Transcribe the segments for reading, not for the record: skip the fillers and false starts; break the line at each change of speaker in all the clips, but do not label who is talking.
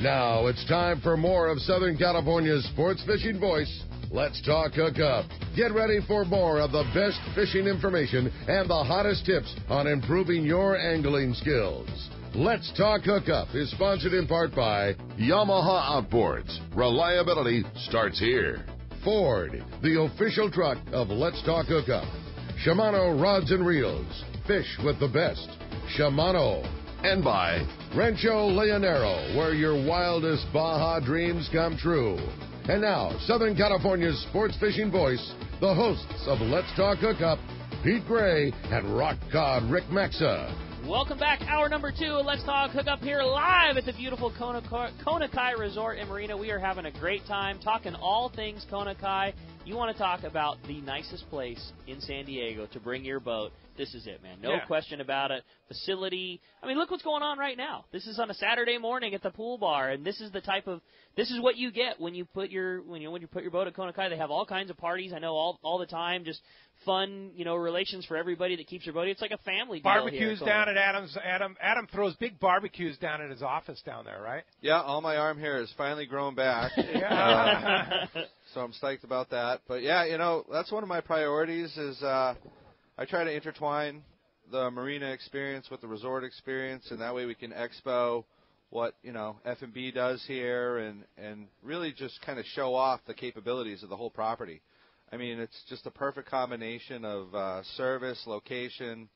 Now it's time for more of Southern California's sports fishing voice. Let's talk Hookup. Get ready for more of the best fishing information and the hottest tips on improving your angling skills. Let's Talk Hookup is sponsored in part by Yamaha Outboards. Reliability starts here. Ford, the official truck of Let's Talk Hookup. Shimano Rods and Reels. Fish with the best. Shimano. And by Rancho Leonero, where your wildest Baja dreams come true. And now, Southern California's sports fishing voice, the hosts of Let's Talk Hookup, Pete Gray and Rock God Rick Maxa.
Welcome back. Hour number 2 of Let's Talk Hookup here live at the beautiful Kona Kai Resort and Marina. We are having a great time talking all things Kona Kai. You want to talk about the nicest place in San Diego to bring your boat. This is it, man. No question about it. Facility. I mean, look what's going on right now. This is on a Saturday morning at the pool bar, and this is what you get when you put your boat at Kona Kai. They have all kinds of parties. I know all the time, just fun, relations for everybody that keeps your boat. It's like a family deal.
Barbecues down at Adam's. Adam throws big barbecues down at his office down there, right?
Yeah, all my arm hair is finally grown back. So I'm stoked about that. But yeah, that's one of my priorities is I try to intertwine the marina experience with the resort experience, and that way we can expo what F&B does here and really just kind of show off the capabilities of the whole property. I mean, it's just a perfect combination of service, location,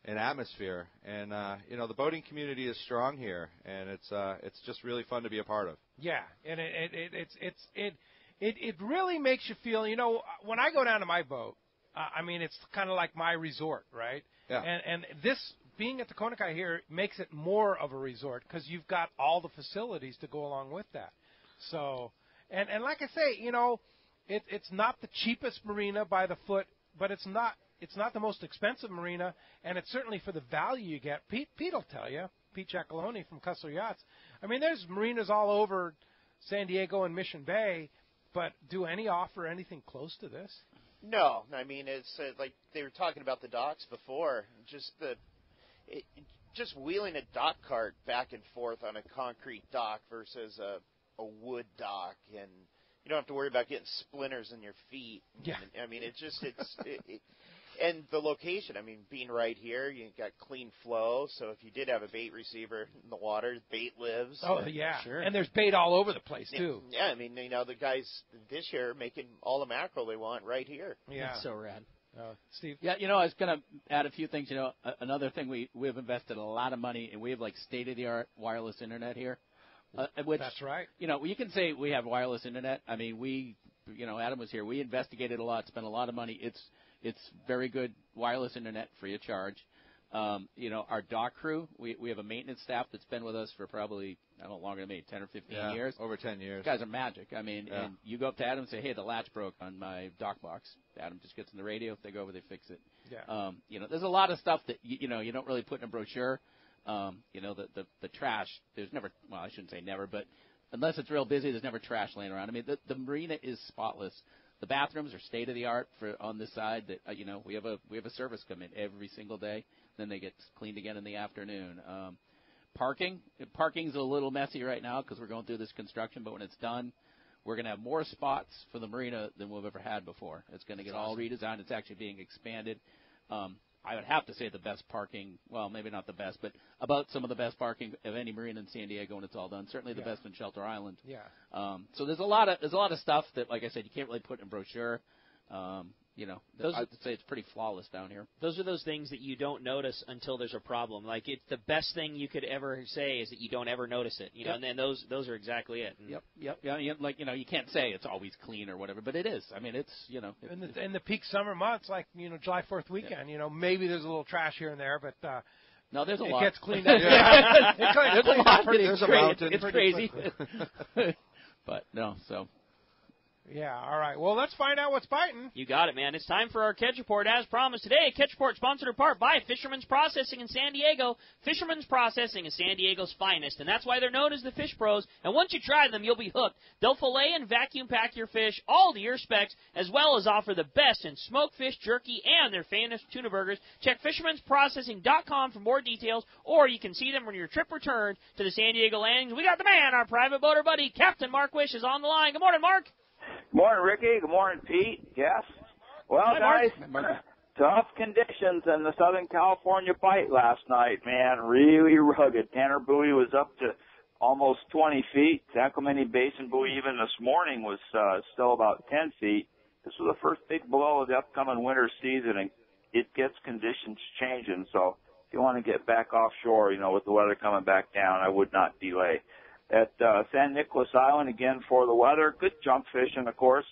and atmosphere. And the boating community is strong here, and it's just really fun to be a part of.
Yeah, and it really makes you feel. When I go down to my boat, it's kind of like my resort, right?
Yeah.
And this being at the Kona Kai here makes it more of a resort because you've got all the facilities to go along with that. So, and like I say, it's not the cheapest marina by the foot, but it's not the most expensive marina, and it's certainly for the value you get. Pete will tell you, Pete Giacalone from Cussler Yachts. I mean, there's marinas all over San Diego and Mission Bay, but do any offer anything close to this?
No, I mean, it's like they were talking about the docks before. Just wheeling a dock cart back and forth on a concrete dock versus a wood dock, and you don't have to worry about getting splinters in your feet.
Yeah.
I mean, and the location. I mean, being right here, you got clean flow. So if you did have a bait receiver in the water, bait lives.
Oh yeah,
sure.
And there's bait all over the place too.
Yeah, I mean, the guys this year making all the mackerel they want right here.
Yeah,
that's so rad.
Steve?
Yeah, I was going to add a few things. Another thing, we've invested a lot of money, and we have like state-of-the-art wireless internet here. Which,
that's right.
You can say we have wireless internet. I mean, Adam was here. We investigated a lot, spent a lot of money. It's very good wireless internet, free of charge. Our dock crew, we have a maintenance staff that's been with us for probably, longer than me, 10 or 15 years.
Over 10 years.
These guys are magic. I mean, and you go up to Adam and say, hey, the latch broke on my dock box. Adam just gets in the radio. If they go over, they fix it.
Yeah.
There's a lot of stuff that, you don't really put in a brochure. The trash, there's never, well, I shouldn't say never, but unless it's real busy, there's never trash laying around. I mean, the marina is spotless. The bathrooms are state of the art on this side. That we have a service come in every single day. Then they get cleaned again in the afternoon. Parking's a little messy right now because we're going through this construction. But when it's done, we're going to have more spots for the marina than we've ever had before. It's going to get all redesigned. It's actually being expanded. I would have to say the best parking, well, maybe not the best, but about some of the best parking of any marina in San Diego when it's all done. Certainly the best in Shelter Island.
Yeah.
So there's a lot of stuff that, like I said, you can't really put in a brochure. I'd say it's pretty flawless down here.
Those are those things that you don't notice until there's a problem. Like, it's the best thing you could ever say is that you don't ever notice it. And then those are exactly it.
Yep. Yeah, you can't say it's always clean or whatever, but it is. I mean, it's,
In the peak summer months, like, July 4th weekend, maybe there's a little trash here and there, but
no, there's a
it
lot.
It gets cleaned up.
There's a lot.
There's a mountain.
It's crazy. But no, so.
Yeah, all right. Well, let's find out what's biting.
You got it, man. It's time for our Catch Report. As promised today, Catch Report sponsored in part by Fisherman's Processing in San Diego. Fisherman's Processing is San Diego's finest, and that's why they're known as the Fish Pros. And once you try them, you'll be hooked. They'll fillet and vacuum pack your fish all to your specs, as well as offer the best in smoked fish, jerky, and their famous tuna burgers. Check fishermansprocessing.com for more details, or you can see them when your trip returns to the San Diego landings. We got the man, our private boater buddy, Captain Mark Wish, is on the line. Good morning, Mark.
Good morning, Ricky. Good morning, Pete. Yes. Well,
Hi,
guys, tough conditions in the Southern California bite last night, man. Really rugged. Tanner buoy was up to almost 20 feet. San Clemente Basin buoy even this morning was still about 10 feet. This was the first big blow of the upcoming winter season, and it gets conditions changing. So if you want to get back offshore, with the weather coming back down, I would not delay. At San Nicolas Island, again, for the weather, good junk fishing, of course,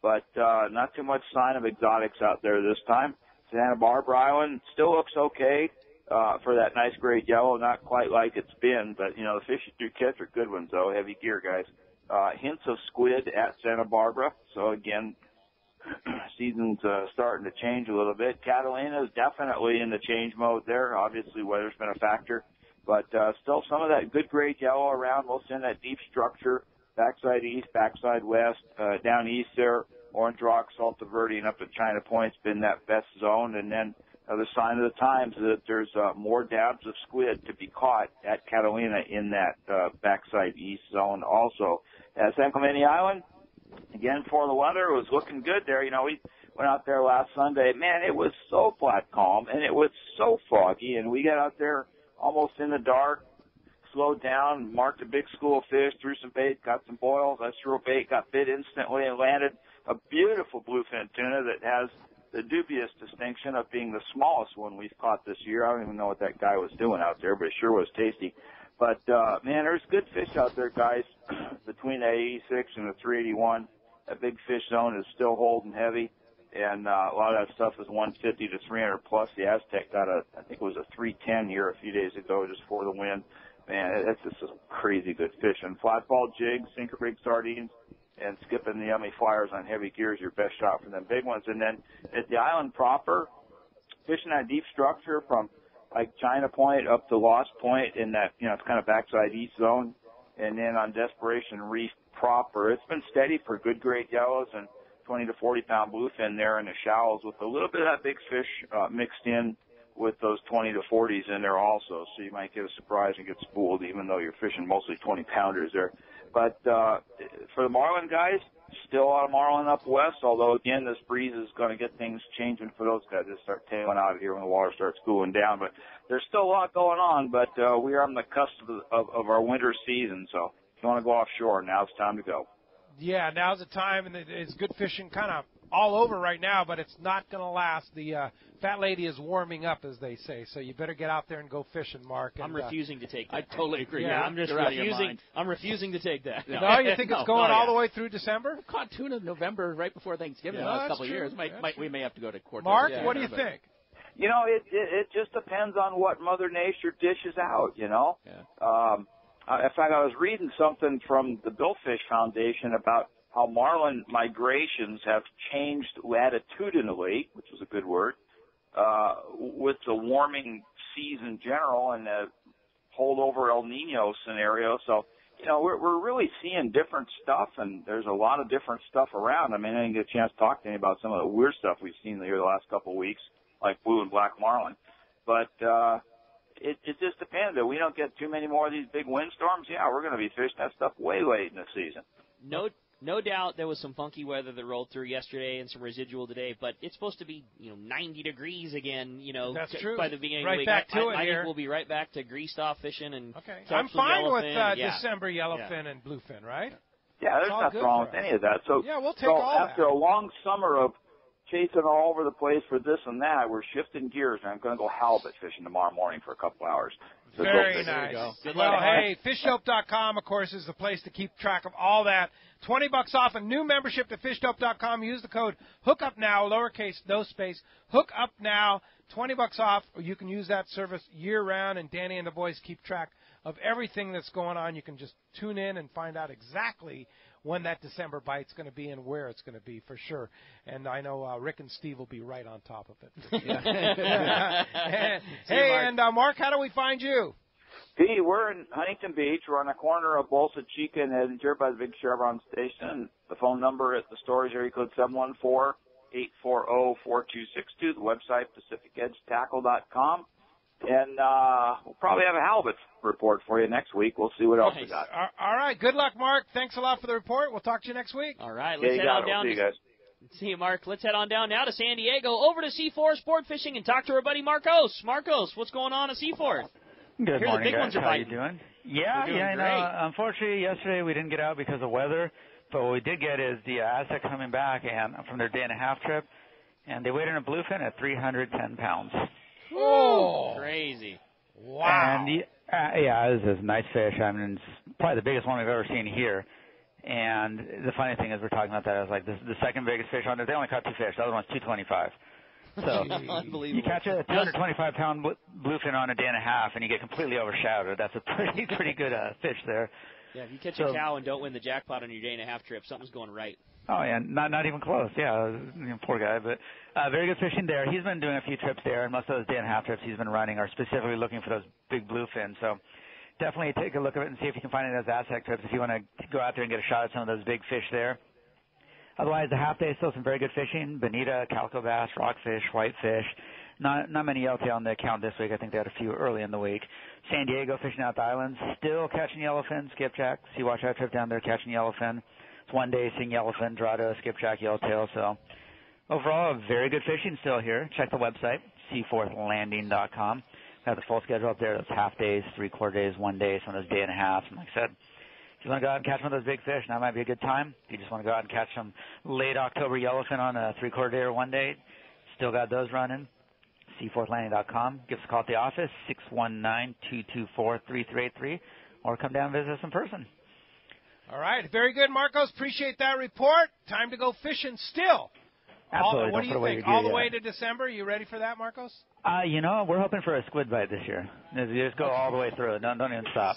but not too much sign of exotics out there this time. Santa Barbara Island still looks okay for that nice great yellow, not quite like it's been, but, the fish you do catch are good ones, though. Heavy gear, guys. Hints of squid at Santa Barbara, so, again, season's starting to change a little bit. Catalina is definitely in the change mode there. Obviously, weather's been a factor. But still some of that good grade yellow around, mostly in that deep structure, backside east, backside west, down east there, Orange Rock, Salta Verde, and up at China Point's been that best zone. And then the sign of the times that there's more dabs of squid to be caught at Catalina in that backside east zone also. At San Clemente Island, again, for the weather, it was looking good there. We went out there last Sunday. Man, it was so flat calm, and it was so foggy, and we got out there almost in the dark, slowed down, marked a big school of fish, threw some bait, got some boils. I threw a bait, got bit instantly, and landed a beautiful bluefin tuna that has the dubious distinction of being the smallest one we've caught this year. I don't even know what that guy was doing out there, but it sure was tasty. But, man, there's good fish out there, guys, between the 86 and the 381. That big fish zone is still holding heavy. And a lot of that stuff is 150 to 300 plus. The Aztec got I think it was a 310 here a few days ago just for the wind. Man, that's just some crazy good fishing. Flatball jigs, sinker rig sardines, and skipping the yummy flyers on heavy gear is your best shot for them big ones. And then at the island proper, fishing that deep structure from like China Point up to Lost Point in that, it's kind of backside east zone. And then on Desperation Reef proper, it's been steady for good grade yellows and 20 to 40 pound bluefin there in the shallows with a little bit of that big fish mixed in with those 20 to 40s in there also. So you might get a surprise and get spooled even though you're fishing mostly 20 pounders there. But for the marlin guys, still a lot of marlin up west, although again this breeze is going to get things changing for those guys that start tailing out here when the water starts cooling down. But there's still a lot going on, but we are on the cusp of our winter season. So if you want to go offshore, now it's time to go.
Yeah, now's the time, and it's good fishing kind of all over right now, but it's not going to last. The fat lady is warming up, as they say, so you better get out there and go fishing, Mark. And,
I'm refusing to take that.
I totally agree.
Yeah, I'm just refusing. I'm refusing to take that.
No, you think it's going all the way through December?
I caught tuna in November right before Thanksgiving the last couple of years. We may have to go to Cortez.
Mark, what do you think?
It just depends on what Mother Nature dishes out, Yeah. In fact, I was reading something from the Billfish Foundation about how marlin migrations have changed latitudinally, which is a good word, with the warming seas in general and the holdover El Nino scenario. So, we're really seeing different stuff, and there's a lot of different stuff around. I mean, I didn't get a chance to talk to anybody about some of the weird stuff we've seen here the last couple of weeks, like blue and black marlin. But it just depends. If we don't get too many more of these big windstorms, we're going to be fishing that stuff way late in the season.
No doubt there was some funky weather that rolled through yesterday and some residual today, but it's supposed to be 90 degrees again.
That's true.
By the beginning
right
of the week.
Back to it
I
here.
think we'll be right back to greased off fishing and.
Okay. I'm fine with December yellowfin
Yeah.
and bluefin, right?
Yeah, there's nothing wrong with any of that. So
we'll take all
after a long summer of chasing all over the place for this and that, we're shifting gears, and I'm going to go halibut fishing tomorrow morning for a couple hours. So
very nice.
Good
well,
luck.
hey, fishdope.com, of course, is the place to keep track of all that. $20 off a new membership to fishdope.com. Use the code HOOKUPNOW, lowercase, no space, HOOKUPNOW, $20 off, or you can use that service year-round, and Danny and the boys keep track of everything that's going on. You can just tune in and find out exactly when that December bite's going to be and where it's going to be for sure. And I know Rick and Steve will be right on top of it. Hey, Mark, how do we find you?
Pete, we're in Huntington Beach. We're on the corner of Bolsa Chica and Edinger by the big Chevron station. The phone number at the store is area code 714-840-4262. The website, PacificEdgeTackle.com. And we'll probably have a halibut report for you next week. We'll see what else we got.
All right. Good luck, Mark. Thanks a lot for the report. We'll talk to you next week.
All right. Let's head on down.
See you guys.
See you, Mark. Let's head on down now to San Diego, over to Seaforth Sport Fishing, and talk to our buddy Marcos. Marcos, what's going on at Seaforth?
Good
Here
morning,
the big
guys.
ones are
How
biting.
you doing? Yeah. Unfortunately, yesterday we didn't get out because of weather, but what we did get is the Aztec coming back and from their day-and-a-half trip, and they weighed in a bluefin at 310 pounds.
Oh, crazy.
Wow.
And it was a nice fish. I mean, it's probably the biggest one we've ever seen here. And the funny thing is, we're talking about that. I was like, this is the second biggest fish on there. They only caught 2 fish. The other one's 225. So you catch a 225-pound bluefin on a day and a half, and you get completely overshadowed. That's a pretty good fish there.
Yeah, if you catch a cow and don't win the jackpot on your day-and-a-half trip, something's going right.
Oh, yeah, not even close. Yeah, poor guy. But very good fishing there. He's been doing a few trips there, and most of those day-and-a-half trips he's been running are specifically looking for those big bluefin. So definitely take a look at it and see if you can find any of those Aztec trips if you want to go out there and get a shot at some of those big fish there. Otherwise, the half day, still some very good fishing. Bonita, calico bass, rockfish, whitefish. Not many yellowtail on the account this week. I think they had a few early in the week. San Diego fishing out the islands, still catching yellowfin, skipjack. Sea-Watch our trip down there catching yellowfin. It's one day seeing yellowfin, dorado, skipjack, yellowtail. So overall, very good fishing still here. Check the website, seaforthlanding.com. We have the full schedule up there. That's half days, 3/4 days, 1 day, some of those day and a half. And like I said, if you want to go out and catch one of those big fish, now might be a good time. If you just want to go out and catch some late October yellowfin on a 3/4 day or 1 day, still got those running. seaforthlanding.com. Give us a call at the office, 619-224-3383, or come down and visit us in person.
All right. Very good, Marcos. Appreciate that report. Time to go fishing still.
Absolutely.
What do you think? All the way to December? You ready for that, Marcos?
We're hoping for a squid bite this year. Just go all the way through. Don't even stop.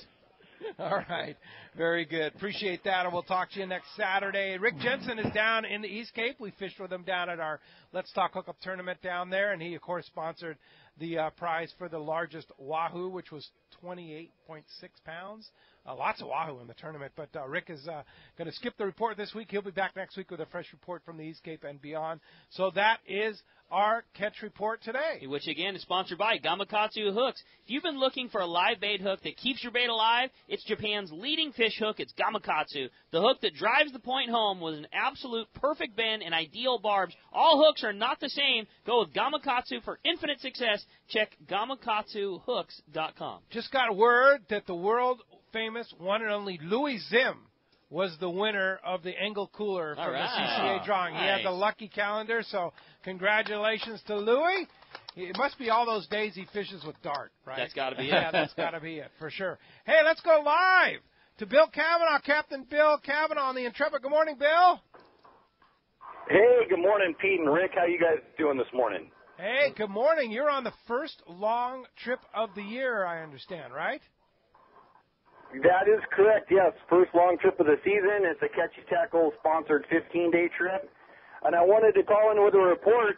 All right. Very good. Appreciate that, and we'll talk to you next Saturday. Rick Jensen is down in the East Cape. We fished with him down at our Let's Talk Hookup tournament down there, and he, of course, sponsored the prize for the largest wahoo, which was 28.6 pounds. Lots of wahoo in the tournament, but Rick is going to skip the report this week. He'll be back next week with a fresh report from the East Cape and beyond. So that is our catch report today.
Which, again, is sponsored by Gamakatsu Hooks. If you've been looking for a live bait hook that keeps your bait alive, it's Japan's leading fish hook. It's Gamakatsu. The hook that drives the point home with an absolute perfect bend and ideal barbs. All hooks are not the same. Go with Gamakatsu for infinite success. Check gamakatsuhooks.com.
Just got word that the world-famous one and only Louis Zim was the winner of the Engel Cooler from the CCA drawing.
Nice.
He had the lucky calendar, so congratulations to Louis. It must be all those days he fishes with Dart, right?
That's got to be it.
Yeah, that's got to be it, for sure. Hey, let's go live to Bill Cavanaugh, Captain Bill Cavanaugh on the Intrepid. Good morning, Bill.
Hey, good morning, Pete and Rick. How you guys doing this morning?
Hey, good morning. You're on the first long trip of the year, I understand, right?
That is correct, yes. First long trip of the season. It's a Catchy Tackle sponsored 15-day trip. And I wanted to call in with a report.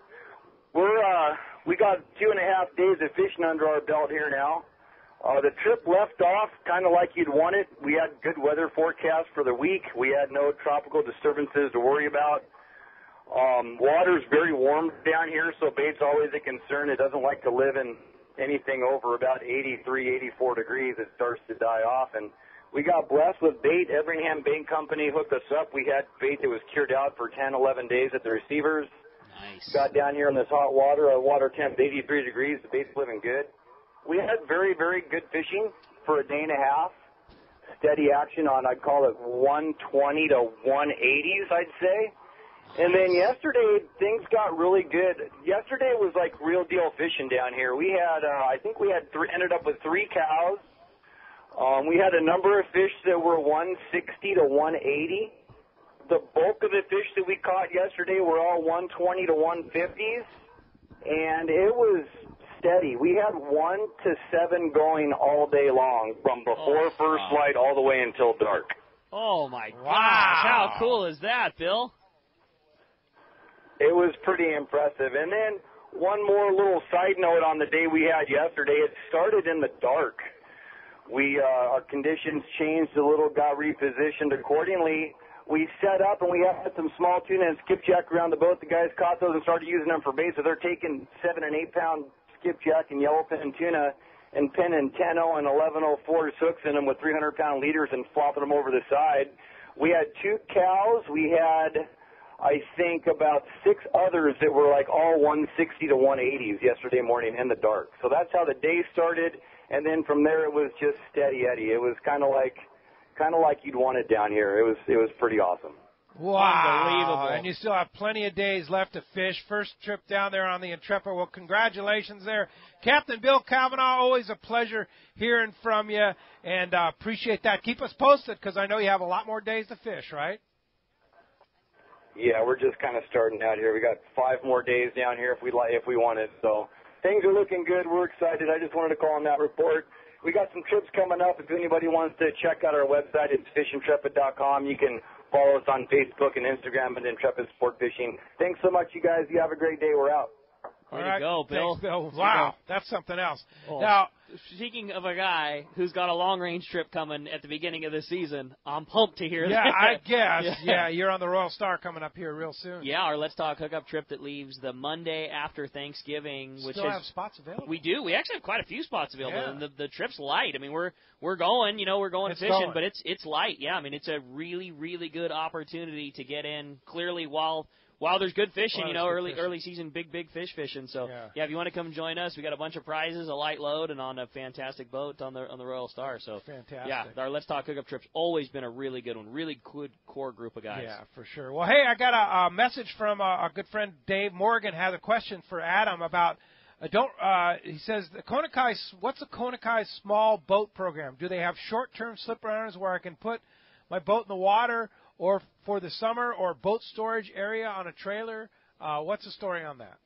We got 2.5 days of fishing under our belt here now. The trip left off kind of like you'd want it. We had good weather forecast for the week. We had no tropical disturbances to worry about. Water's very warm down here, so bait's always a concern. It doesn't like to live in anything over about 83, 84 degrees. It starts to die off. And we got blessed with bait. Everingham Bait Company hooked us up. We had bait that was cured out for 10, 11 days at the receivers.
Nice.
Got down here in this hot water. Water temp 83 degrees. The bait's living good. We had very, very good fishing for a day and a half. Steady action on, I'd call it 120 to 180s, I'd say. And then yesterday, things got really good. Yesterday was like real deal fishing down here. We had, ended up with 3 cows. We had a number of fish that were 160 to 180. The bulk of the fish that we caught yesterday were all 120 to 150s. And it was steady. We had 1 to 7 going all day long from before first light all the way until dark.
Oh, my gosh. How cool is that, Bill?
It was pretty impressive. And then one more little side note on the day we had yesterday. It started in the dark. Our conditions changed a little, got repositioned accordingly. We set up and we had some small tuna and skipjack around the boat. The guys caught those and started using them for bait. So they're taking 7 and 8 pound skipjack and yellowfin tuna and pinning 10-0 and 11-04 hooks in them with 300-pound leaders and flopping them over the side. We had 2 cows. We had, I think, about 6 others that were like all 160 to 180s yesterday morning in the dark. So that's how the day started. And then from there it was just steady Eddie. It was kind of like you'd want it down here. It was pretty awesome.
Wow.
Unbelievable.
And you still have plenty of days left to fish. First trip down there on the Intrepid. Well, congratulations there. Captain Bill Cavanaugh, always a pleasure hearing from you, and appreciate that. Keep us posted because I know you have a lot more days to fish, right?
Yeah, we're just kind of starting out here. We got 5 more days down here if we want it. So things are looking good. We're excited. I just wanted to call on that report. We got some trips coming up. If anybody wants to check out our website, it's fishintrepid.com. You can follow us on Facebook and Instagram at Intrepid Sport Fishing. Thanks so much, you guys. You have a great day. We're out.
Way to go, Bill.
Thanks, Bill. Wow, that's something else.
Well,
now,
speaking of a guy who's got a long-range trip coming at the beginning of the season, I'm pumped to hear that.
Yeah, I guess. Yeah, you're on the Royal Star coming up here real soon.
Yeah, our Let's Talk Hookup trip that leaves the Monday after Thanksgiving.
Still have spots available.
We do. We actually have quite a few spots available,
Yeah.
and the trip's light. I mean, we're going, we're going
It's
fishing,
going.
but it's light. Yeah, I mean, it's a really, really good opportunity to get in clearly while there's good fishing, early season big fish fishing. So yeah, if you want to come join us, we got a bunch of prizes, a light load, and on a fantastic boat on the Royal Star. So
fantastic.
Yeah, our Let's Talk Hookup trip's always been a really good one, really good core group of guys.
Yeah, for sure. Well, hey, I got a message from our good friend Dave Morgan. Had a question for Adam about. He says the Kona Kai. What's the Kona Kai small boat program? Do they have short-term slip runners where I can put my boat in the water, or for the summer, or boat storage area on a trailer? What's the story on that?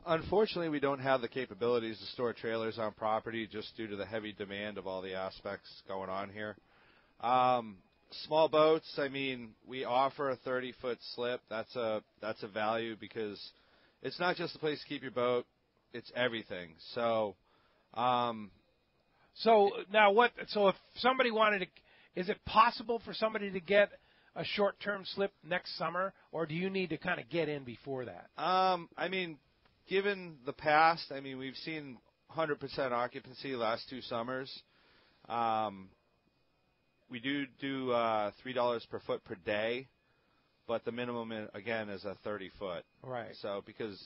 Unfortunately, we don't have the capabilities to store trailers on property just due to the heavy demand of all the aspects going on here. Small boats, I mean, we offer a 30-foot slip. That's a value because it's not just a place to keep your boat. It's everything. So
now what? So if somebody wanted to, is it possible for somebody to get a short-term slip next summer, or do you need to kind of get in before that?
I mean, given the past, I mean, we've seen 100% occupancy last 2 summers. We do $3 per foot per day, but the minimum, again, is a 30-foot.
Right.
So because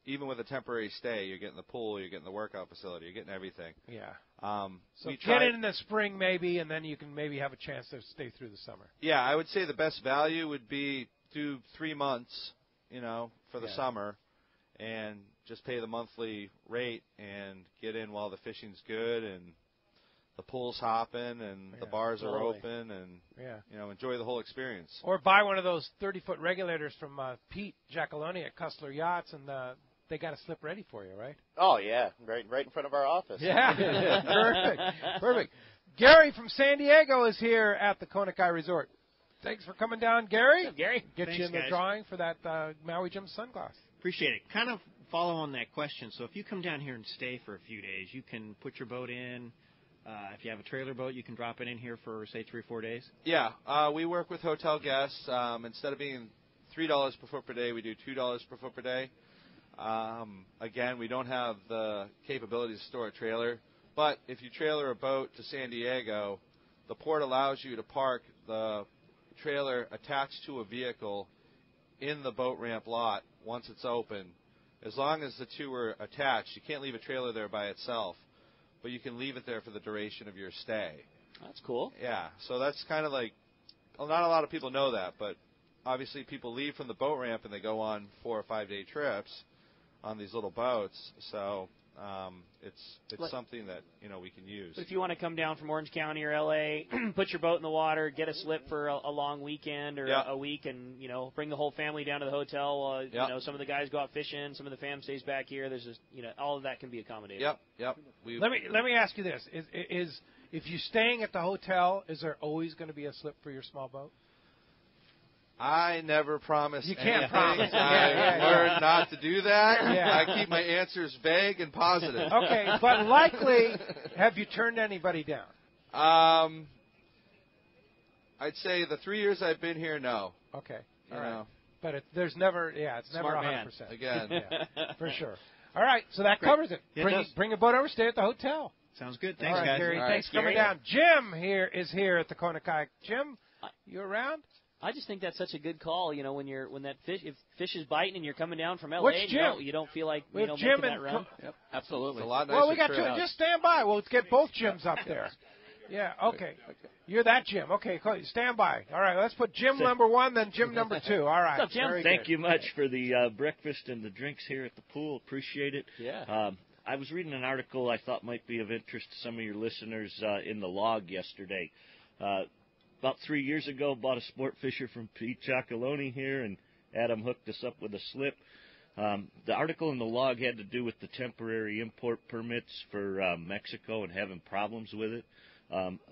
even with a temporary stay, you're getting the pool, you're getting the workout facility, you're getting everything.
Yeah.
So
get in the spring maybe, and then you can maybe have a chance to stay through the summer.
Yeah, I would say the best value would be do 3 months, for the summer, and just pay the monthly rate and get in while the fishing's good and the pool's hopping and the bars are open and enjoy the whole experience.
Or buy one of those 30-foot regulators from Pete Giacalone at Cussler Yachts, and they got a slip ready for you, right?
Oh, yeah, right in front of our office.
Yeah, perfect. Gary from San Diego is here at the Kona Kai Resort. Thanks for coming down, Gary.
Gary.
Get you in the drawing for that Maui Jim sunglass.
Appreciate it. Kind of follow on that question. So if you come down here and stay for a few days, you can put your boat in. If you have a trailer boat, you can drop it in here for, say, 3 or 4 days?
Yeah. We work with hotel guests. Instead of being $3 per foot per day, we do $2 per foot per day. Again, we don't have the capability to store a trailer. But if you trailer a boat to San Diego, the port allows you to park the trailer attached to a vehicle in the boat ramp lot once it's open. As long as the two are attached, you can't leave a trailer there by itself, but you can leave it there for the duration of your stay.
That's cool.
Yeah, so that's kind of like, well, not a lot of people know that, but obviously people leave from the boat ramp and they go on 4 or 5 day trips on these little boats. So it's something that we can use.
If you want to come down from Orange County or LA, put your boat in the water, get a slip for a long weekend or a week, and bring the whole family down to the hotel. Some of the guys go out fishing, some of the fam stays back here. There's just all of that can be accommodated.
Yep.
Let me ask you this: is if you're staying at the hotel, is there always going to be a slip for your small boat?
I never promise.
You can't promise.
I learned not to do that. I keep my answers vague and positive.
Okay, but likely, have you turned anybody down?
I'd say the 3 years I've been here, no.
Okay, all right. But there's never, it's never 100%.
Again,
for sure. All right, so that covers it. Bring a boat over, stay at the hotel.
Sounds good. Thanks,
guys. Gary, thanks for coming down. Jim is here at the Kona Kai. Jim, you around?
I just think that's such a good call. When that if fish is biting and you're coming down from LA,
Which
and you don't feel like making that run.
Yep, absolutely.
It's a lot nicer.
Well, we got two. Just stand by. We'll get both Jims up there. Yeah. Okay. You're that Jim. Okay. Cool. Stand by. All right. Let's put Jim number 1, then Jim number 2. All right.
What's up, Jim?
Thank you much for the breakfast and the drinks here at the pool. Appreciate it.
Yeah.
I was reading an article I thought might be of interest to some of your listeners in the log yesterday. About 3 years ago, bought a sport fisher from Pete Giacalone here, and Adam hooked us up with a slip. The article in the log had to do with the temporary import permits for Mexico and having problems with it.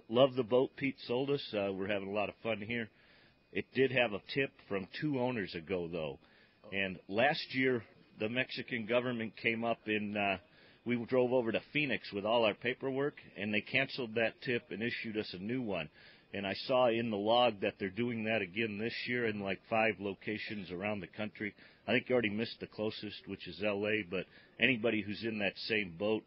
Love the boat Pete sold us. We're having a lot of fun here. It did have a tip from 2 owners ago, though. And last year, the Mexican government came up in we drove over to Phoenix with all our paperwork, and they canceled that tip and issued us a new one. And I saw in the log that they're doing that again this year in like 5 locations around the country. I think you already missed the closest, which is L.A., but anybody who's in that same boat,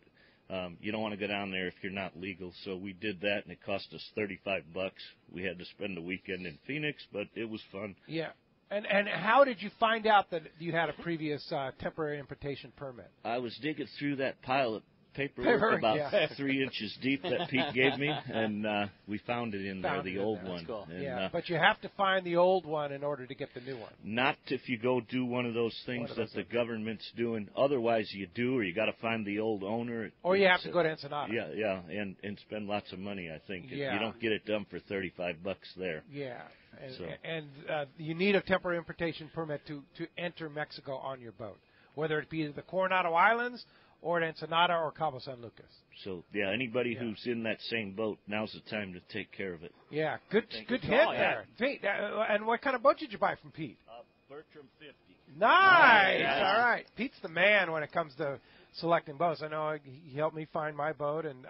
you don't want to go down there if you're not legal. So we did that, and it cost us $35. We had to spend the weekend in Phoenix, but it was fun.
Yeah. And how did you find out that you had a previous temporary importation permit?
I was digging through that pile of paperwork about 3 inches deep that Pete gave me, and we found it in there, the old one.
Cool.
And,
but you have to find the old one in order to get the new one.
Not if you go do one of those things that the government's doing. Otherwise, you do, or you got to find the old owner.
Or you have to go to Ensenada.
Yeah, and spend lots of money, I think. You don't get it done for $35 there.
Yeah. And you need a temporary importation permit to enter Mexico on your boat, whether it be the Coronado Islands or at Ensenada or Cabo San Lucas.
So, anybody who's in that same boat, now's the time to take care of it.
Yeah, good hit there. Pete, and what kind of boat did you buy from Pete?
Bertram 50.
Nice! All right. Pete's the man when it comes to selecting boats. I know he helped me find my boat, and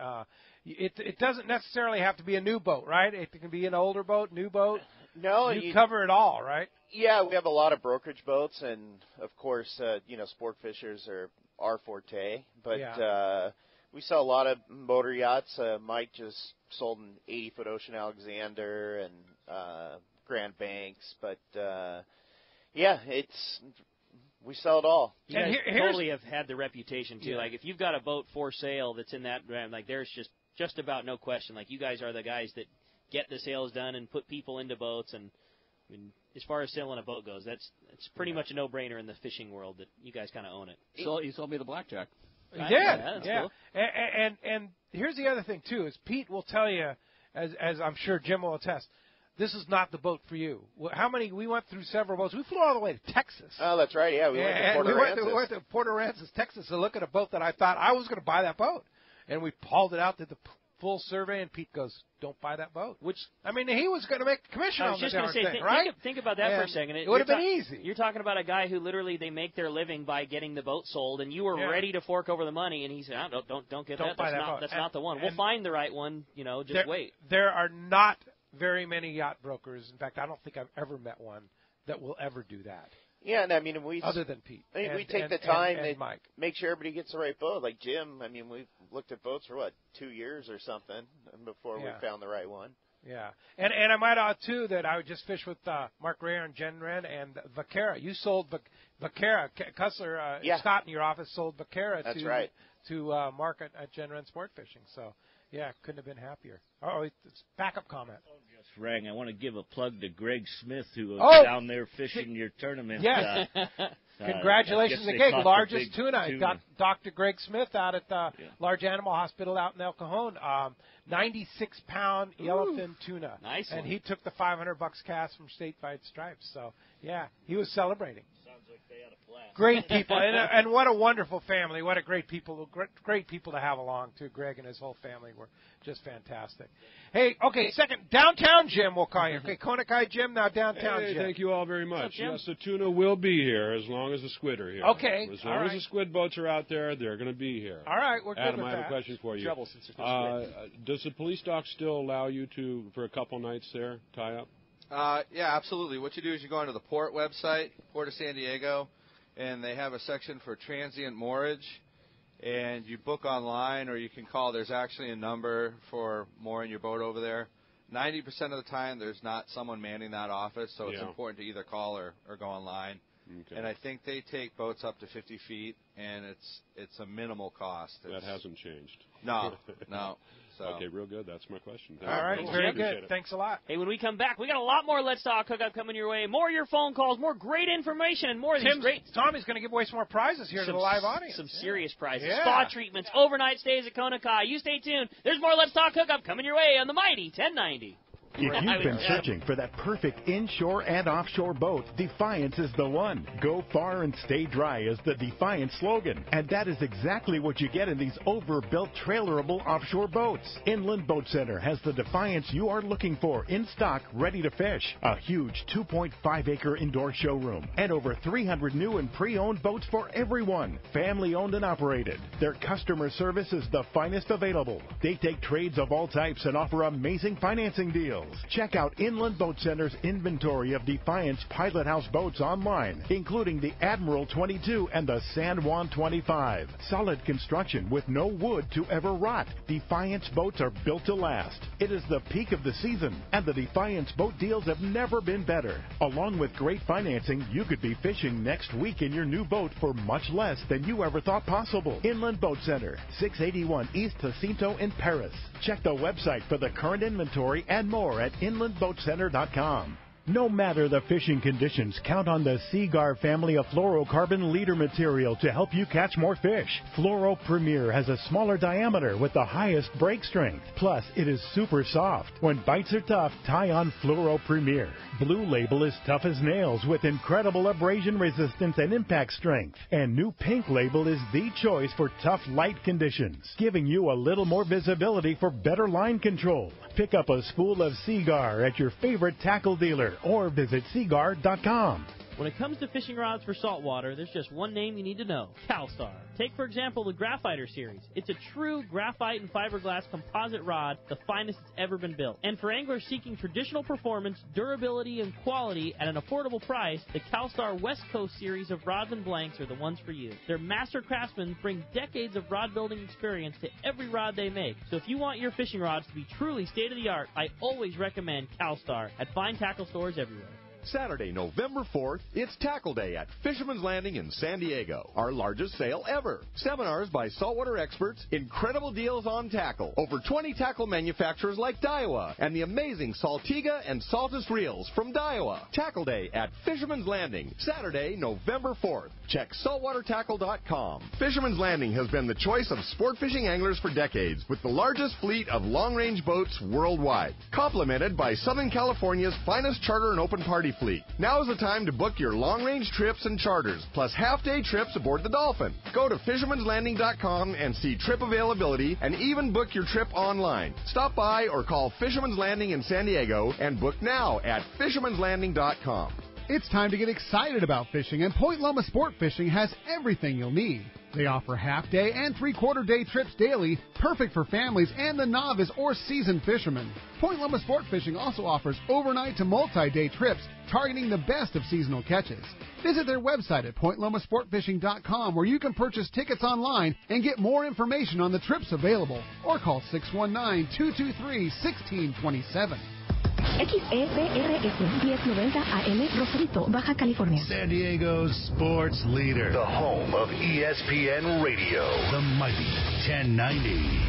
it doesn't necessarily have to be a new boat, right? It can be an older boat, new boat.
No,
you cover it all, right?
Yeah, we have a lot of brokerage boats, and of course, sport fishers are our forte. But we sell a lot of motor yachts. Mike just sold an 80-foot Ocean Alexander and Grand Banks. But we sell it all.
You guys totally have had the reputation too. Like if you've got a boat for sale that's in that, like there's just about no question. Like you guys are the guys that get the sales done and put people into boats. And I mean, as far as selling a boat goes, it's pretty much a no-brainer in the fishing world that you guys kind of own it.
So you sold me the blackjack.
He did. Yeah. Cool. And here's the other thing too: is Pete will tell you, as I'm sure Jim will attest, this is not the boat for you. We went through several boats. We flew all the way to Texas.
Oh, that's right. Yeah, we went to Port
Aransas, Texas, to look at a boat that I thought I was going to buy that boat, and we hauled it out to the full survey, and Pete goes, "Don't buy that boat." Which, I mean, he was going to make a commission on the darn thing, right?
Think about that for a second.
It would have been easy.
You're talking about a guy who literally they make their living by getting the boat sold, and you were ready to fork over the money, and he said, "Don't get that. That's not the one. We'll find the right one. Just wait."
There are not very many yacht brokers. In fact, I don't think I've ever met one that will ever do that.
Yeah, and I mean,
other than Pete,
we take the time
and Mike,
make sure everybody gets the right boat. Like Jim, I mean, we've looked at boats for 2 years or something before we found the right one.
Yeah, and I might add too that I would just fish with Mark Rayer and Jen Wren and Vaquera. You sold Vaquera, Cussler, Scott in your office sold Vaquera to Mark at Jen Wren Sport Fishing. So couldn't have been happier. Oh, it's backup comment.
Oh, just rang, I want to give a plug to Greg Smith, who was down there fishing your tournament.
Yes. Congratulations again, largest tuna. Dr. Greg Smith out at the Large Animal Hospital out in El Cajon. 96-pound yellowfin tuna.
Nice
and
one.
he took the $500 cast from Statewide Stripes. So, yeah, he was celebrating.
Sounds like they had a blast.
Great people, and what a wonderful family. What a great people to have along, too. Greg and his whole family were just fantastic. Hey, okay, second, downtown Jim, we'll call you. Okay, Kona Kai Jim, now downtown Jim.
Thank you all very much.
What's up,
yes, the tuna will be here as long as the squid are here.
Okay,
As long as the squid boats are out there, they're going to be here.
All right, we're good
Adam,
with
I have
that.
a question for you.
Trouble since there's no squid.
Does the police dock still allow you to, for a couple nights there, tie up?
Yeah, absolutely. What you do is you go onto the port website, Port of San Diego, and they have a section for transient moorage, and you book online or you can call. There's actually a number for mooring your boat over there. 90% of the time there's not someone manning that office, so it's important to either call or go online.
Okay.
And I think they take boats up to 50 feet, and it's a minimal cost.
That hasn't changed.
No, no. So.
Okay, real good. That's my question.
All right, very good. Thanks a lot.
Hey, when we come back, we got a lot more Let's Talk Hookup coming your way. More of your phone calls, more great information, and more of these great...
Tommy's going to give away some more prizes here to the live audience.
Some serious prizes.
Yeah.
Spa treatments, overnight stays at Kona Kai. You stay tuned. There's more Let's Talk Hookup coming your way on the mighty 1090.
If you've been searching for that perfect inshore and offshore boat, Defiance is the one. Go far and stay dry is the Defiance slogan. And that is exactly what you get in these overbuilt, trailerable offshore boats. Inland Boat Center has the Defiance you are looking for in stock, ready to fish. A huge 2.5-acre indoor showroom. And over 300 new and pre-owned boats for everyone. Family owned and operated. Their customer service is the finest available. They take trades of all types and offer amazing financing deals. Check out Inland Boat Center's inventory of Defiance Pilot House boats online, including the Admiral 22 and the San Juan 25. Solid construction with no wood to ever rot. Defiance boats are built to last. It is the peak of the season, and the Defiance boat deals have never been better. Along with great financing, you could be fishing next week in your new boat for much less than you ever thought possible. Inland Boat Center, 681 East Jacinto in Paris. Check the website for the current inventory and more at inlandboatcenter.com. No matter the fishing conditions, count on the Seaguar family of fluorocarbon leader material to help you catch more fish. Fluoro Premier has a smaller diameter with the highest break strength. Plus, it is super soft. When bites are tough, tie on Fluoro Premier. Blue Label is tough as nails with incredible abrasion resistance and impact strength. And new Pink Label is the choice for tough light conditions, giving you a little more visibility for better line control. Pick up a spool of Seaguar at your favorite tackle dealer or visit seaguar.com.
When it comes to fishing rods for saltwater, there's just one name you need to know, CalStar. Take, for example, the Graphiter series. It's a true graphite and fiberglass composite rod, the finest it's ever been built. And for anglers seeking traditional performance, durability, and quality at an affordable price, the CalStar West Coast series of rods and blanks are the ones for you. Their master craftsmen bring decades of rod building experience to every rod they make. So if you want your fishing rods to be truly state-of-the-art, I always recommend CalStar at fine tackle stores everywhere.
Saturday, November 4th, it's Tackle Day at Fisherman's Landing in San Diego. Our largest sale ever. Seminars by saltwater experts, incredible deals on tackle. Over 20 tackle manufacturers like Daiwa, and the amazing Saltiga and Saltus reels from Daiwa. Tackle Day at Fisherman's Landing, Saturday, November 4th. Check saltwatertackle.com. Fisherman's Landing has been the choice of sport fishing anglers for decades, with the largest fleet of long-range boats worldwide. Complemented by Southern California's finest charter and open party fleet. Now is the time to book your long-range trips and charters, plus half-day trips aboard the Dolphin. Go to fishermanslanding.com and see trip availability, and even book your trip online. Stop by or call Fisherman's Landing in San Diego and book now at fishermanslanding.com.
It's time to get excited about fishing, and Point Loma Sport Fishing has everything you'll need. They offer half-day and three-quarter-day trips daily, perfect for families and the novice or seasoned fishermen. Point Loma Sport Fishing also offers overnight to multi-day trips, targeting the best of seasonal catches. Visit their website at pointlomasportfishing.com, where you can purchase tickets online and get more information on the trips available, or call 619-223-1627.
XEPRS 1090 AM, Rosarito, Baja California.
San Diego's sports leader. The home of ESPN Radio. The mighty 1090.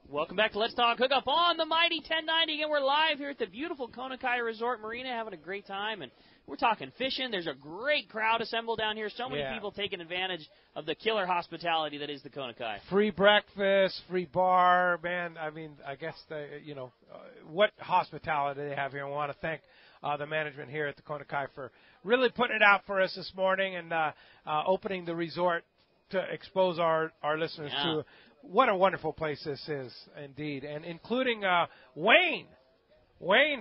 Welcome back to Let's Talk Hookup on the Mighty 1090. Again, we're live here at the beautiful Kona Kai Resort Marina, having a great time, and we're talking fishing. There's a great crowd assembled down here. So many people taking advantage of the killer hospitality that is the Kona Kai.
Free breakfast, free bar, man. I mean, I guess what hospitality they have here. And I want to thank the management here at the Kona Kai for really putting it out for us this morning and opening the resort to expose our listeners to what a wonderful place this is, indeed, and including Wayne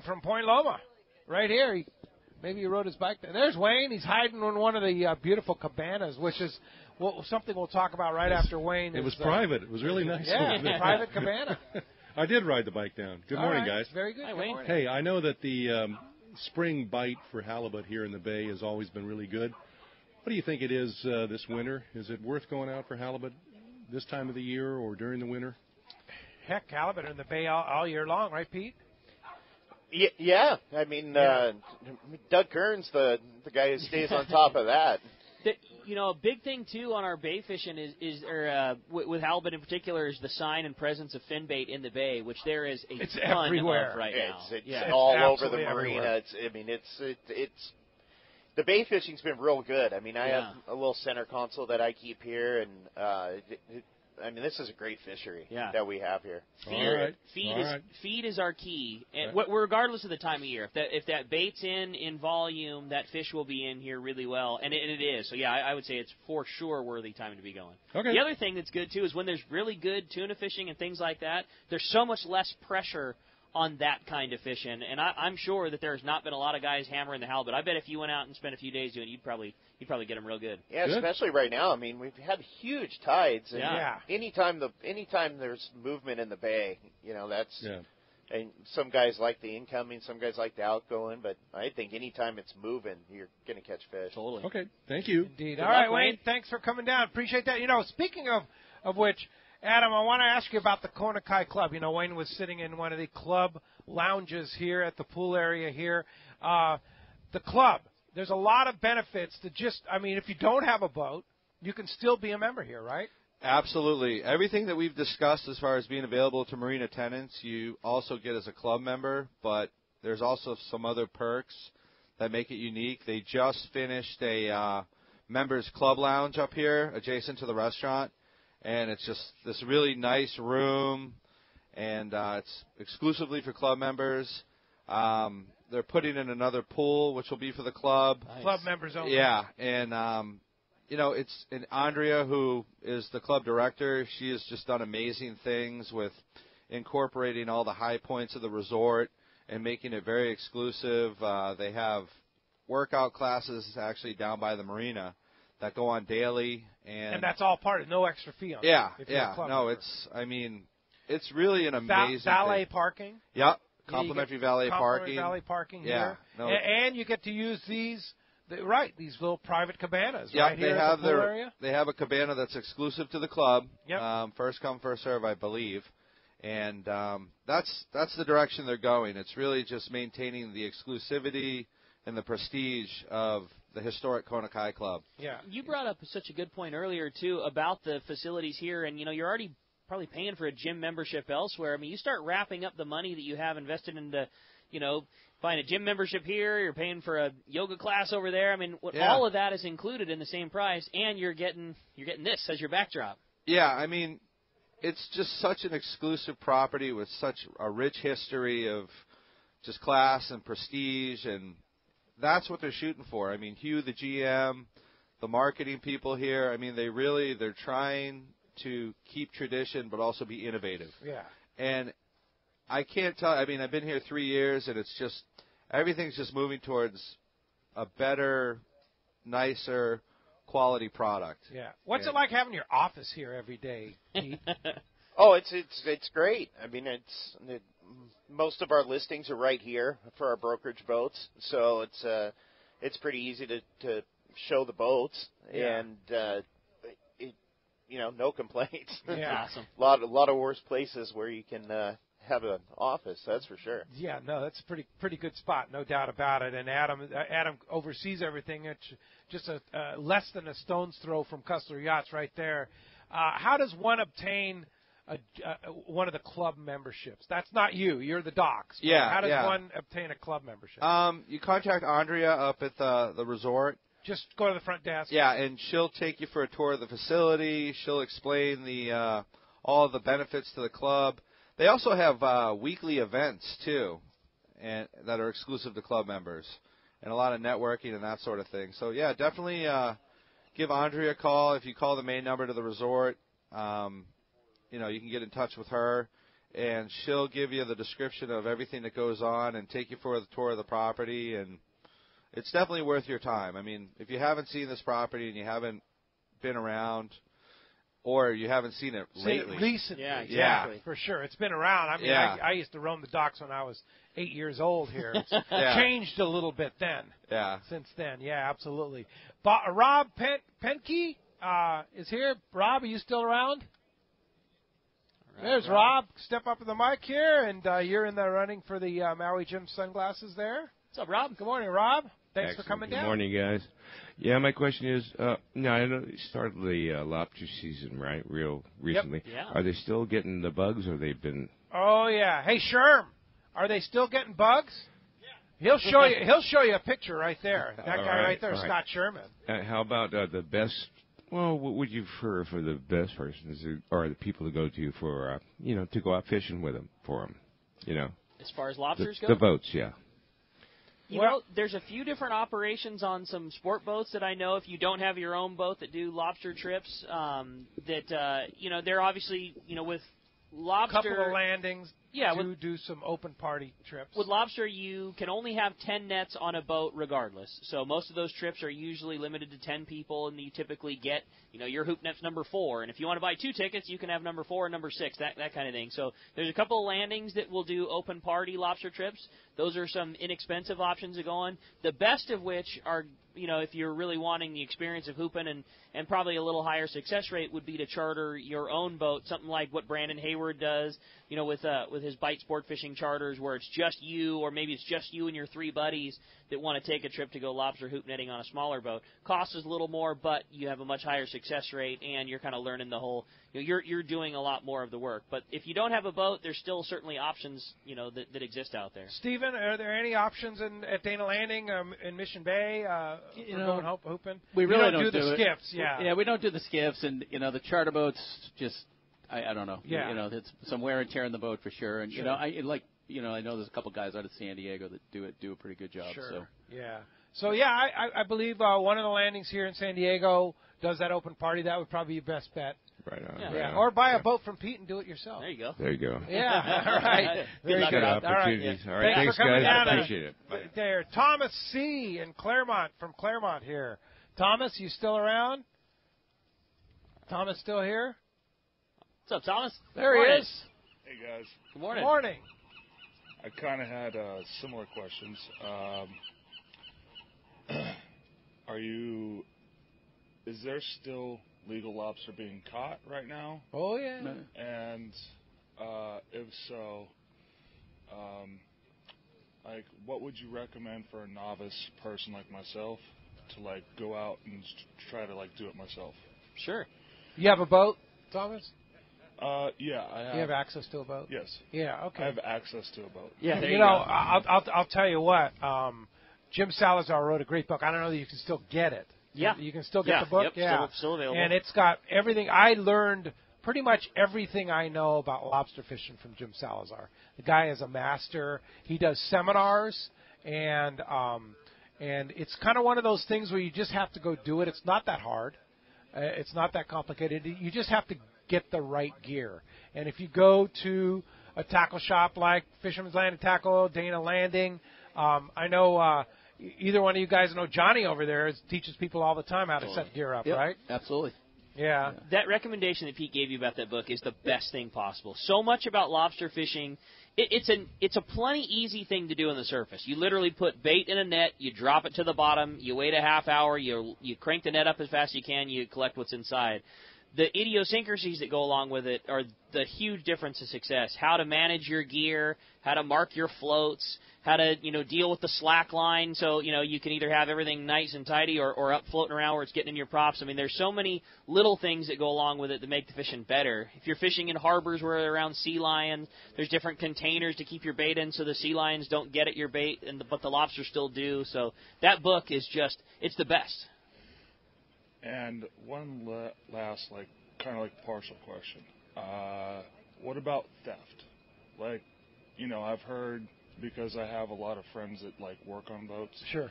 from Point Loma, right here. Maybe he rode his bike there. There's Wayne. He's hiding in one of the beautiful cabanas, which is something we'll talk about right after Wayne.
It was private. It was really nice.
Yeah, the private cabana.
I did ride the bike down. Good morning, guys.
Very good.
Hi, Wayne.
Hey, I know that the spring bite for halibut here in the Bay has always been really good. What do you think it is this winter? Is it worth going out for halibut this time of the year or during the winter?
Heck, halibut are in the Bay all year long, right, Pete?
Yeah. I mean, Doug Kern's the guy who stays on top of that.
A big thing, too, on our bay fishing with halibut in particular is the sign and presence of fin bait in the bay, which there is a ton
everywhere.
of right now.
It's all over the marina. It's the bay fishing's been real good. I mean, I have a little center console that I keep here, and this is a great fishery that we have here.
Feed is our key, and regardless of the time of year. If that bait's in volume, that fish will be in here really well, and it is. So I would say it's for sure worthy time to be going.
Okay.
The other thing that's good too is when there's really good tuna fishing and things like that. There's so much less pressure on that kind of fishing, and I'm sure that there's not been a lot of guys hammering the halibut. I bet if you went out and spent a few days doing it, you'd probably get them real good.
Yeah,
good.
Especially right now. I mean, we've had huge tides, and anytime there's movement in the bay, that's. Yeah. And some guys like the incoming, some guys like the outgoing, but I think anytime it's moving, you're going to catch fish.
Totally.
Okay, thank you.
Indeed. All right, Wayne, thanks for coming down. Appreciate that. Speaking of which, Adam, I want to ask you about the Kona Kai Club. Wayne was sitting in one of the club lounges here at the pool area here. The club, there's a lot of benefits to if you don't have a boat, you can still be a member here, right?
Absolutely. Everything that we've discussed as far as being available to marina tenants, you also get as a club member, but there's also some other perks that make it unique. They just finished a members club lounge up here adjacent to the restaurant. And it's just this really nice room, and it's exclusively for club members. They're putting in another pool, which will be for the club.
Nice. Club members only.
Yeah, and and Andrea, who is the club director, she has just done amazing things with incorporating all the high points of the resort and making it very exclusive. They have workout classes actually down by the marina that go on daily, and
that's all part of no extra fee on.
It's really an amazing
valet
thing.
Parking.
Yep, complimentary valet parking.
Valet parking
here.
And you get to use these little private cabanas.
Yeah,
right here at the pool area.
They have a cabana that's exclusive to the club.
Yep.
First come, first serve, I believe, and that's the direction they're going. It's really just maintaining the exclusivity and the prestige of the historic Kona Kai Club.
Yeah. You brought up such a good point earlier, too, about the facilities here, and, you're already probably paying for a gym membership elsewhere. I mean, you start wrapping up the money that you have invested into, buying a gym membership here, you're paying for a yoga class over there. I mean, all of that is included in the same price, and you're getting this as your backdrop.
Yeah, I mean, it's just such an exclusive property with such a rich history of just class and prestige, and that's what they're shooting for. I mean, Hugh, the GM, the marketing people here, I mean, they're trying to keep tradition but also be innovative.
Yeah.
And I can't tell, I've been here 3 years, and it's just, everything's just moving towards a better, nicer quality product.
Yeah. What's it like having your office here every day, Pete?
It's great. I mean, most of our listings are right here for our brokerage boats, so it's pretty easy to show the boats, and no complaints.
Yeah,
awesome.
A lot of worse places where you can have an office, that's for sure.
Yeah, no, that's a pretty good spot, no doubt about it. And Adam oversees everything. It's just less than a stone's throw from Cussler Yachts right there. How does one obtain one of the club memberships? That's not you. You're the docks.
Yeah.
How does one obtain a club membership?
You contact Andrea up at the resort.
Just go to the front desk.
Yeah, and she'll take you for a tour of the facility. She'll explain all of the benefits to the club. They also have weekly events too, and that are exclusive to club members, and a lot of networking and that sort of thing. So yeah, definitely give Andrea a call. If you call the main number to the resort, you can get in touch with her, and she'll give you the description of everything that goes on and take you for the tour of the property. And it's definitely worth your time. I mean, if you haven't seen this property and you haven't been around, or you haven't seen it lately.
Recently.
Yeah, exactly.
Yeah, for sure. It's been around. I mean, I used to roam the docks when I was 8 years old here. It's changed a little bit then.
Yeah.
Since then. Yeah, absolutely. Rob Penke is here. Rob, are you still around? There's Rob. Step up to the mic here, and you're in the running for the Maui Jim sunglasses there.
What's up, Rob?
Good morning, Rob. Thanks
Excellent.
for coming down.
Good morning, guys. Yeah, my question is, now I know you started the lobster season, right, real recently.
Yep. Yeah.
Are they still getting the bugs, or they've been...
Oh, yeah. Hey, Sherm, are they still getting bugs? Yeah. He'll show you a picture right there. That guy right there, Scott Sherman.
How about the best... Well, what would you prefer for the best persons, or the people to go to for, to go out fishing with them, for them,
As far as lobsters go?
The boats, yeah.
You know, there's a few different operations on some sport boats that I know. If you don't have your own boat that do lobster trips, they're obviously, with lobster.
Couple of landings.
Yeah,
do some open party trips.
With lobster, you can only have 10 nets on a boat regardless. So most of those trips are usually limited to 10 people, and you typically get, your hoop net's number 4. And if you want to buy 2 tickets, you can have number 4 and number 6, that kind of thing. So there's a couple of landings that will do open party lobster trips. Those are some inexpensive options to go on. The best of which are, if you're really wanting the experience of hooping and probably a little higher success rate, would be to charter your own boat, something like what Brandon Hayward does, with his bite sport fishing charters, where it's just you, or maybe it's just you and your 3 buddies that want to take a trip to go lobster hoop netting on a smaller boat. Cost is a little more, but you have a much higher success rate, and you're kind of learning the whole. You're doing a lot more of the work. But if you don't have a boat, there's still certainly options, that exist out there.
Stephen, are there any options at Dana Landing, in Mission Bay, for going hooping?
We really don't
do the skiffs.
Yeah, we don't do the skiffs, and the charter boats just. I don't know.
Yeah.
It's some wear and tear in the boat for sure. And
sure.
I know there's a couple guys out of San Diego that do a pretty good job.
Sure.
So.
Yeah. So I believe one of the landings here in San Diego does that open party. That would probably be your best bet.
Right on.
Yeah.
Right on.
Or buy a boat from Pete and do it yourself.
There you go.
There you go.
Yeah. All right.
Good opportunities. All right. Thanks,
for coming
guys.
down.
I appreciate it. Bye.
There, Thomas C. in Claremont, from Claremont here. Thomas, you still around? Thomas still here?
What's up, Thomas?
There he is.
Hey, guys.
Good morning.
Good morning.
I kind of had similar questions. Is there still legal lobster being caught right now?
Oh, yeah.
And if so, what would you recommend for a novice person like myself to, go out and try to, do it myself?
Sure.
You have a boat, Thomas?
Yeah, I have.
You have access to a boat?
Yes.
Yeah, okay.
I have access to a boat.
Yeah, you know, I'll tell you what. Jim Salazar wrote a great book. I don't know that you can still get it.
Yeah.
You can still get the book?
Yep,
yeah.
Still available.
And it's got everything. I learned pretty much everything I know about lobster fishing from Jim Salazar. The guy is a master. He does seminars, and it's kind of one of those things where you just have to go do it. It's not that hard. It's not that complicated. You just have to get the right gear. And if you go to a tackle shop like Fisherman's Landing Tackle, Dana Landing, I know either one of you guys know Johnny over there teaches people all the time how to set gear up, right?
Absolutely.
Yeah.
That recommendation that Pete gave you about that book is the best thing possible. So much about lobster fishing. It's a plenty easy thing to do on the surface. You literally put bait in a net, you drop it to the bottom, you wait a half hour, you crank the net up as fast as you can, you collect what's inside. the idiosyncrasies that go along with it are the huge difference in success. How to manage your gear, how to mark your floats, how to, deal with the slack line. So, you can either have everything nice and tidy or up floating around where it's getting in your props. I mean, there's so many little things that go along with it that make the fishing better. If you're fishing in harbors where they're around sea lions, there's different containers to keep your bait in so the sea lions don't get at your bait, but the lobsters still do. So that book is it's the best.
And one last, kind of partial question. What about theft? I've heard, because I have a lot of friends that, work on boats.
Sure.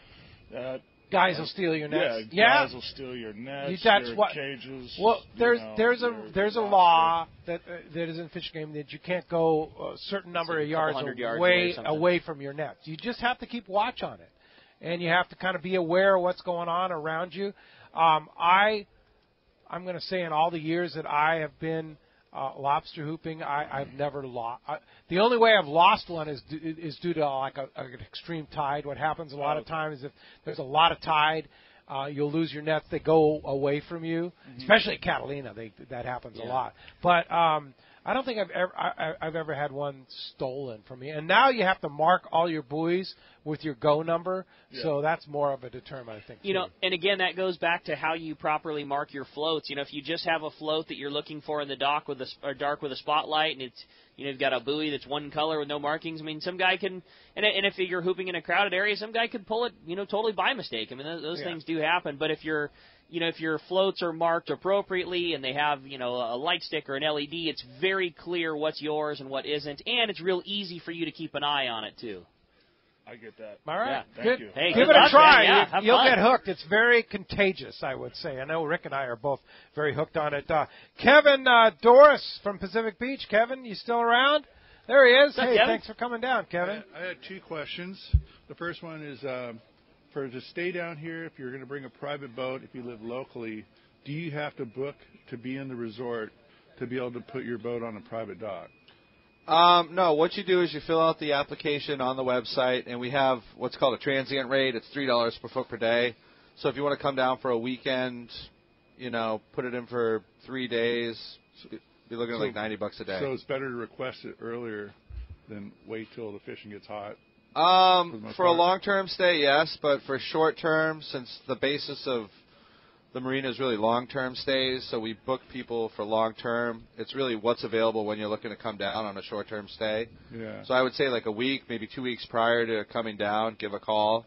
That
guys will steal your nets.
Yeah, guys will steal your nets, your cages.
Well, there's a law that is in fish game that you can't go a certain number of yards away from your nets. You just have to keep watch on it, and you have to kind of be aware of what's going on around you. I'm going to say in all the years that I have been lobster hooping, I've never lost. The only way I've lost one is due to an extreme tide. What happens a lot of times is if there's a lot of tide, you'll lose your nets. They go away from you, especially at Catalina. That happens a lot. But I don't think I've ever had one stolen from me. And now you have to mark all your buoys with your go number, so that's more of a deterrent, I think.
And again, that goes back to how you properly mark your floats. If you just have a float that you're looking for in the dock with dark with a spotlight, and it's you've got a buoy that's one color with no markings. I mean, some guy can, and if you're hooping in a crowded area, some guy could pull it, totally by mistake. I mean, those things do happen. But if you're if your floats are marked appropriately and they have, a light stick or an LED, it's very clear what's yours and what isn't, and it's real easy for you to keep an eye on it, too.
I get that.
All right.
Yeah.
Good.
You.
Hey,
give
it
a try.
Yeah,
You'll get hooked. It's very contagious, I would say. I know Rick and I are both very hooked on it. Kevin Doris from Pacific Beach. Kevin, you still around? There he is. Hey, thanks for coming down, Kevin.
I had two questions. The first one is to stay down here, if you're going to bring a private boat, if you live locally, do you have to book to be in the resort to be able to put your boat on a private dock?
No, what you do is you fill out the application on the website, and we have what's called a transient rate. It's $3 per foot per day. So if you want to come down for a weekend, put it in for 3 days, you're looking at like $90 a day.
So it's better to request it earlier than wait till the fishing gets hot?
For a long-term stay, yes, but for short-term, since the basis of the marina is really long-term stays, so we book people for long-term. It's really what's available when you're looking to come down on a short-term stay.
Yeah.
So I would say like a week, maybe 2 weeks prior to coming down, give a call,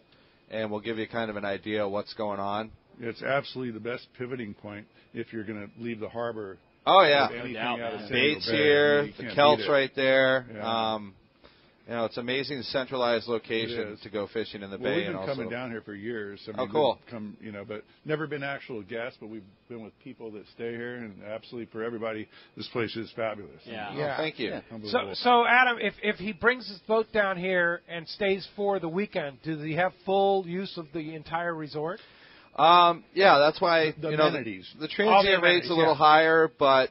and we'll give you kind of an idea of what's going on.
It's absolutely the best pivoting point if you're going to leave the harbor.
Oh, yeah.
Bait's
here, the kelp's right there.
Yeah.
It's amazing centralized location to go fishing in the bay.
We've been coming down here for years. I mean,
cool.
But never been actual guests, but we've been with people that stay here, and absolutely for everybody, this place is fabulous.
Yeah. Thank you.
Yeah.
So Adam, if he brings his boat down here and stays for the weekend, does he have full use of the entire resort?
Yeah, that's why
the amenities.
The transient rate's a little higher, but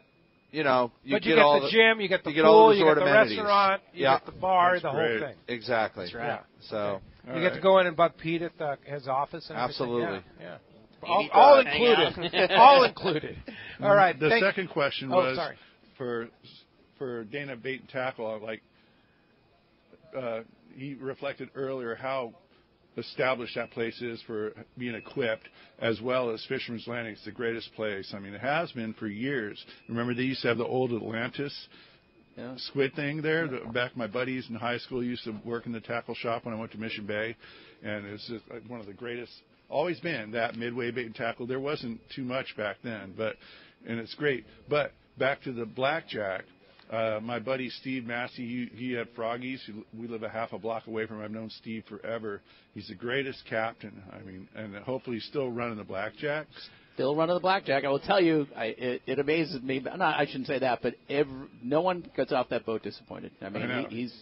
you
get all the gym, you get the
pool,
you get the
amenities.
Restaurant, you get the bar,
That's
the
great.
whole thing.
Exactly.
That's right.
So
you get to go in and bug Pete at his office. And
absolutely.
Yeah. All included. All included. All right.
The second question was
sorry.
for Dana Bait and Tackle. He reflected earlier how established that place is for being equipped, as well as Fisherman's Landing. It's the greatest place. I mean, it has been for years. Remember, they used to have the old Atlantis squid thing there. Back my buddies in high school used to work in the tackle shop when I went to Mission Bay, and it's just one of the greatest. Always been that Midway Bait and Tackle. There wasn't too much back then, and it's great. But back to the blackjack. My buddy Steve Massey, he had Froggies. We live a half a block away from him. I've known Steve forever. He's the greatest captain. I mean, and hopefully he's still running the blackjack.
Still running the blackjack. I will tell you, it amazes me. I shouldn't say that, but no one gets off that boat disappointed. I mean, he's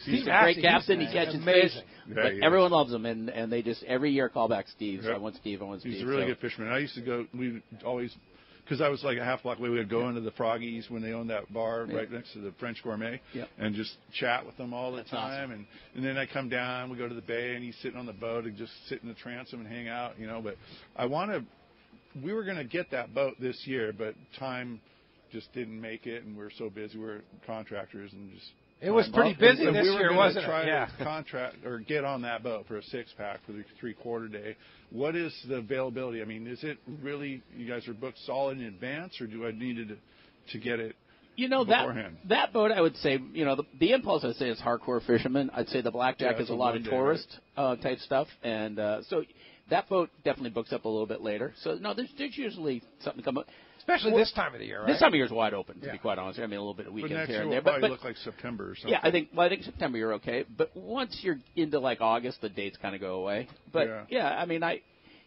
a great captain. He catches fish, but everyone loves him, and they just every year call back Steve. So I want Steve.
He's a really good fisherman. I used to go. We always. Because I was like a half block away, we would go into the Froggies when they owned that bar right next to the French Gourmet and just chat with them all the time. Awesome. And then I come down, we go to the bay, and he's sitting on the boat and just sit in the transom and hang out, But I want to we were going to get that boat this year, but time just didn't make it, and we're so busy. We're contractors and just.
It was pretty busy this year, wasn't it?
We were going to try to contract or get on that boat for a 6-pack for the 3/4 day. What is the availability? I mean, is it really you guys are booked solid in advance, or do I need to get it?
Beforehand? That boat, I would say, the impulse I'd say is hardcore fishermen. I'd say the Blackjack is a lot of tourist type stuff, and so that boat definitely books up a little bit later. So no, there's usually something to come up.
Especially this time of the year, right?
This time of year is wide open, to be quite honest. I mean, a little bit of weekends here and there.
But next year will probably look like September or something.
Yeah, I think September you're okay. But once you're into like August, the dates kind of go away. But I mean,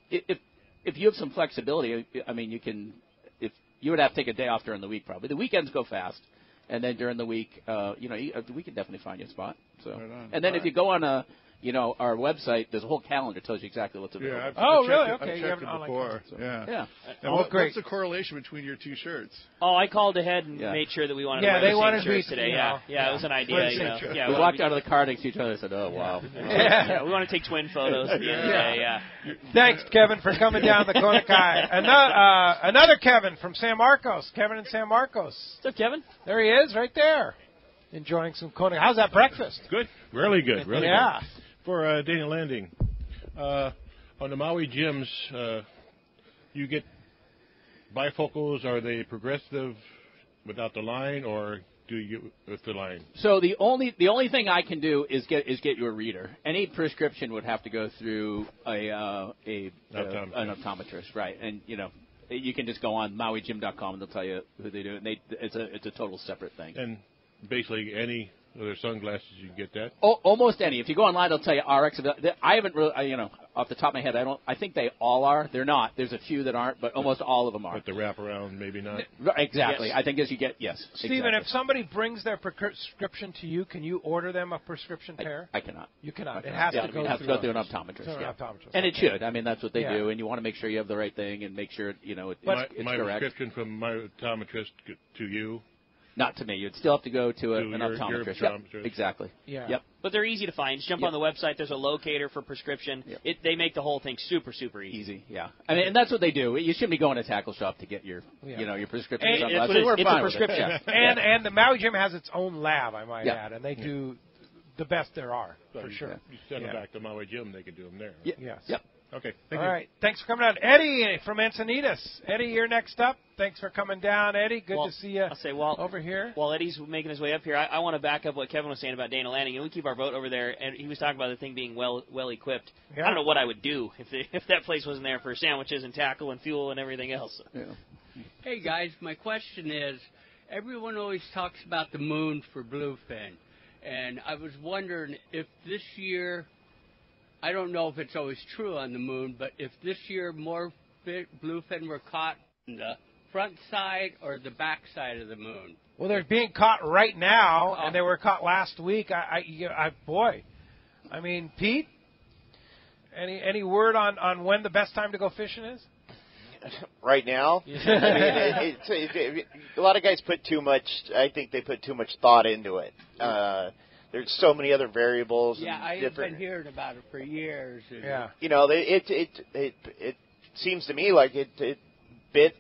if you have some flexibility, I mean, you can. If you would have to take a day off during the week, probably the weekends go fast, and then during the week, we can definitely find you a spot. So, and then if you go on our website, there's a whole calendar that tells you exactly what's available.
Yeah,
really?
Okay,
you
checked it before.
Yeah.
And what's the correlation between your two shirts?
Oh, I called ahead and made sure that we wanted to wear the same shirts today. Yeah, it was an idea.
We walked out of the car next to each other and said, "Oh, wow."
Yeah, we want to take twin photos at the end of the day. Yeah.
Thanks, Kevin, for coming down the Kona Kai. Another Kevin from San Marcos. Kevin in San Marcos.
What's up, Kevin?
There he is, right there, enjoying some Kona. How's that breakfast?
Good, really good, really
good.
For Dana Landing, on the Maui gyms, you get bifocals. Are they progressive without the line, or do you get with the line?
So the only thing I can do is get you a reader. Any prescription would have to go through an optometrist, right? And you can just go on MauiGym.com and they'll tell you who they do. And it's a total separate thing.
And basically any. Are there sunglasses you can get that?
Almost any. If you go online, they'll tell you RX. I haven't really, off the top of my head, I think they all are. They're not. There's a few that aren't, but almost all of them are.
But the wraparound, maybe not.
Exactly.
Yes.
I think as you get, yes.
Stephen,
exactly.
if somebody brings their prescription to you, can you order them a prescription pair?
I cannot.
You cannot.
It
has to go through
an optometrist.
An optometrist.
And it should. I mean, that's what they do, and you want to make sure you have the right thing and make sure it's correct.
My prescription from my optometrist to you.
Not to me. You'd still have to go to an optometrist.
Yep,
exactly.
Yeah.
Yep.
But they're easy to find. Just jump on the website. There's a locator for prescription. Yep. They make the whole thing super, super easy.
Easy, yeah. I mean, and that's what they do. You shouldn't be going to a tackle shop to get your, your prescription.
It's a prescription.
And the Maui Gym has its own lab, I might add, and they do the best there are, for sure.
You send them back to Maui Gym, they can do them there.
Yes.
Yep.
Okay.
All right. Thanks for coming out. Eddie from Encinitas. Eddie, you're next up. Thanks for coming down, Eddie. Good to see you over here.
While Eddie's making his way up here, I want to back up what Kevin was saying about Dana Landing. We keep our boat over there, and he was talking about the thing being well equipped. Yeah. I don't know what I would do if that place wasn't there for sandwiches and tackle and fuel and everything else.
Yeah. Hey, guys, my question is, everyone always talks about the moon for bluefin, and I was wondering if this year, I don't know if it's always true on the moon, but if this year more bluefin were caught on the front side or the back side of the moon.
Well, they're being caught right now, and they were caught last week. Boy, I mean, Pete, any word on when the best time to go fishing is?
Right now, I mean, a lot of guys put too much. I think they put too much thought into it. There's so many other variables.
Yeah, I've been hearing about it for years.
Yeah, it seems to me like it bit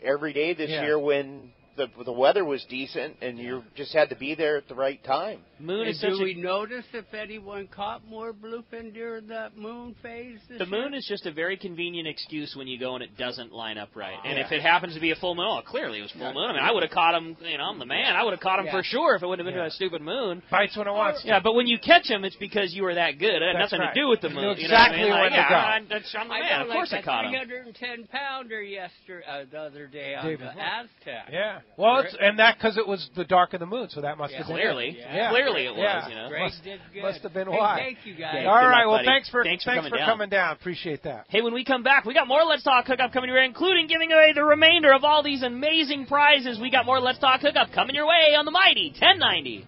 every day this year when the weather was decent and you just had to be there at the right time.
Moon is do we notice if anyone caught more bluefin during that moon phase this year?
The moon is just a very convenient excuse when you go and it doesn't line up right. And if it happens to be a full moon, clearly it was full moon. I mean, I would have caught him, I'm the man. I would have caught him for sure if it wouldn't have been a stupid moon.
Bites when it wants to.
Yeah, but when you catch him, it's because you were that good. It had nothing to do with the moon.
Exactly
when
to go.
I'm the man. Of course I caught him.
310-pounder the other day on the Aztec.
Yeah. Well, and that because it was the dark of the moon, so that must have been
clearly.
it.
Yeah. Clearly it was.
Greg did good.
Must have been why.
Thank you, guys.
All right. Well,
buddy.
thanks for
coming
down. Appreciate that.
Hey, when we come back, we got more Let's Talk Hookup coming your way, including giving away the remainder of all these amazing prizes. We got more Let's Talk Hookup coming your way on the mighty 1090.